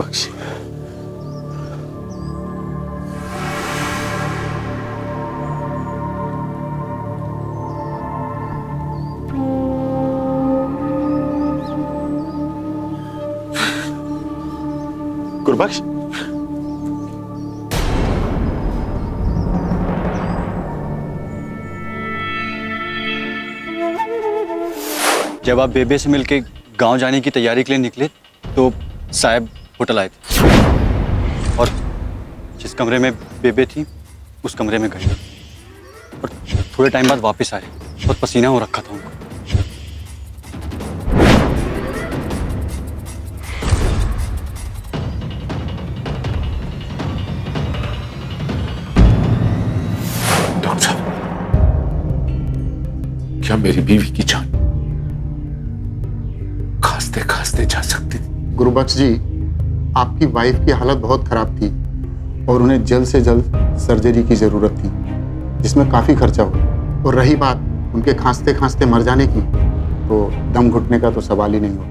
गुरुबख्श, गुरुबख्श, जब आप बेबे से मिलके गांव जाने की तैयारी के लिए निकले तो साहब होटल आए थे और जिस कमरे में बेबे थी उस कमरे में गए और थोड़े टाइम बाद वापस आए। बहुत पसीना हो रखा था उनको। डॉक्टर साहब, क्या मेरी बीवी की जान खांसते खांसते जा सकती थी? गुरुबख्श जी, आपकी वाइफ की हालत बहुत खराब थी और उन्हें जल्द से जल्द सर्जरी की जरूरत थी, जिसमें काफी खर्चा हुआ। और रही बात उनके खांसते खांसते मर जाने की, तो दम घुटने का तो सवाल ही नहीं होता।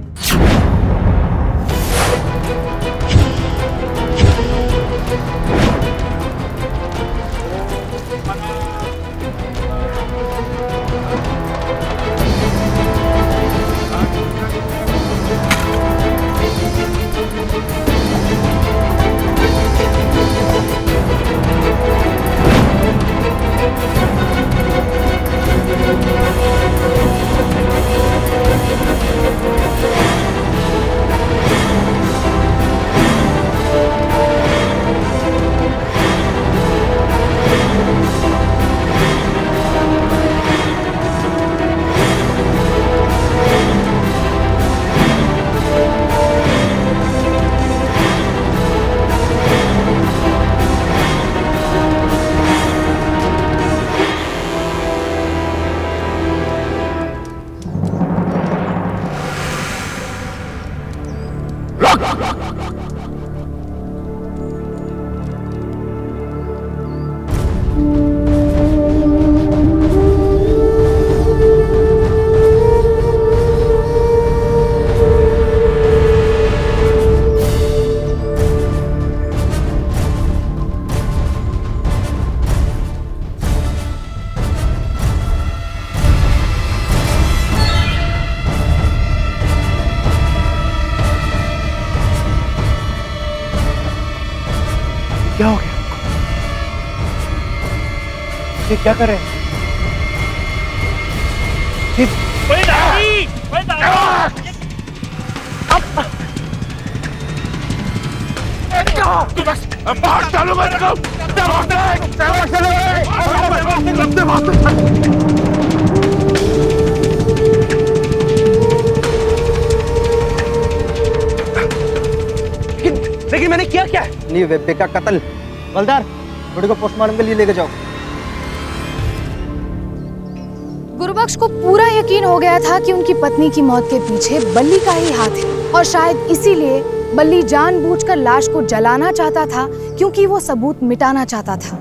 क्या हो गया? ये क्या कर रहे हैं? लेकिन मैंने किया क्या? नहीं, बेबे का कत्ल। बलदार, बॉडी को पोस्टमार्टम के लिए लेके जाओ। गुरुबख्श को पूरा यकीन हो गया था कि उनकी पत्नी की मौत के पीछे बल्ली का ही हाथ है और शायद इसीलिए बल्ली जानबूझकर लाश को जलाना चाहता था, क्योंकि वो सबूत मिटाना चाहता था।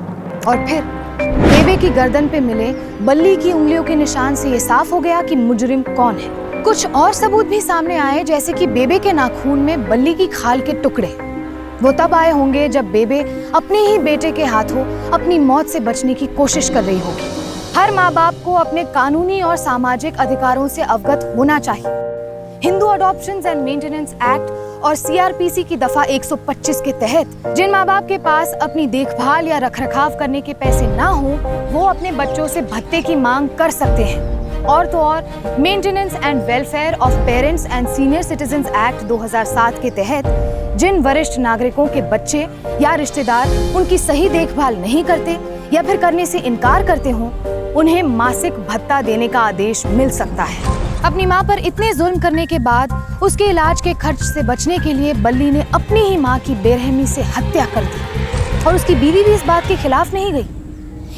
और फिर बेबे की गर्दन पे मिले बल्ली की उंगलियों के निशान से ये साफ हो गया कि मुजरिम कौन है। कुछ और सबूत भी सामने आए, जैसे कि बेबे के नाखून में बल्ली की खाल के टुकड़े। वो तब आए होंगे जब बेबे अपने ही बेटे के हाथों अपनी मौत से बचने की कोशिश कर रही होगी। हर माँ बाप को अपने कानूनी और सामाजिक अधिकारों से अवगत होना चाहिए। Hindu adoptions and maintenance act और सीआरपीसी की दफा 125 के तहत जिन माँ बाप के पास अपनी देखभाल या रखरखाव करने के पैसे ना हो, वो अपने बच्चों से भत्ते की मांग कर सकते हैं। और तो और maintenance and welfare of parents and senior citizens act 2007 के तहत जिन वरिष्ठ नागरिकों के बच्चे या रिश्तेदार उनकी सही देखभाल नहीं करते या फिर करने से इनकार करते हों, उन्हें मासिक भत्ता देने का आदेश मिल सकता है। अपनी माँ पर इतने जुल्म करने के बाद उसके इलाज के खर्च से बचने के लिए बल्ली ने अपनी ही माँ की बेरहमी से हत्या कर दी और उसकी बीवी भी इस बात के खिलाफ नहीं गई।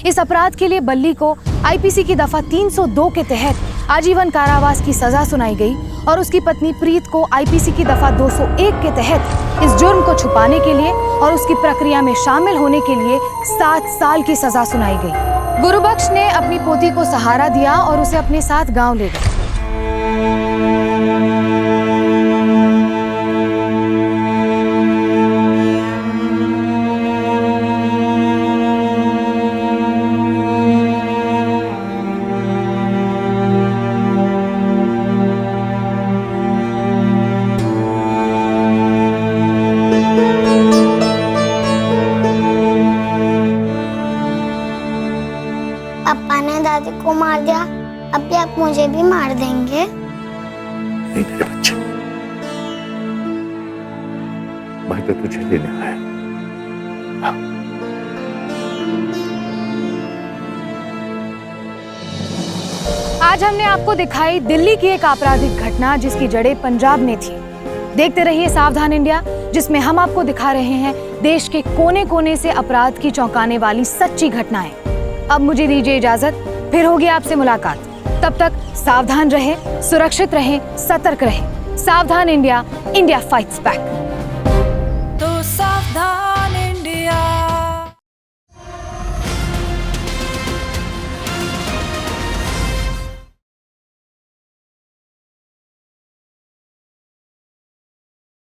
इस अपराध के लिए बल्ली को आईपीसी की दफा 302 के तहत आजीवन कारावास की सजा सुनाई गई और उसकी पत्नी प्रीत को आईपीसी की दफा 201 के तहत इस जुर्म को छुपाने के लिए और उसकी प्रक्रिया में शामिल होने के लिए 7 साल की सजा सुनाई गई। गुरुबख्श ने अपनी पोती को सहारा दिया और उसे अपने साथ गांव ले गए। आप मुझे भी मार देंगे? नहीं मेरे बच्चे, मैं तो तुझे लेने आया। आज हमने आपको दिखाई दिल्ली की एक आपराधिक घटना जिसकी जड़ें पंजाब में थी। देखते रहिए सावधान इंडिया, जिसमें हम आपको दिखा रहे हैं देश के कोने कोने से अपराध की चौंकाने वाली सच्ची घटनाएं। अब मुझे दीजिए इजाजत, फिर होगी आपसे मुलाकात। तब तक सावधान रहें, सुरक्षित रहें, सतर्क रहें। सावधान इंडिया, इंडिया फाइट्स बैक।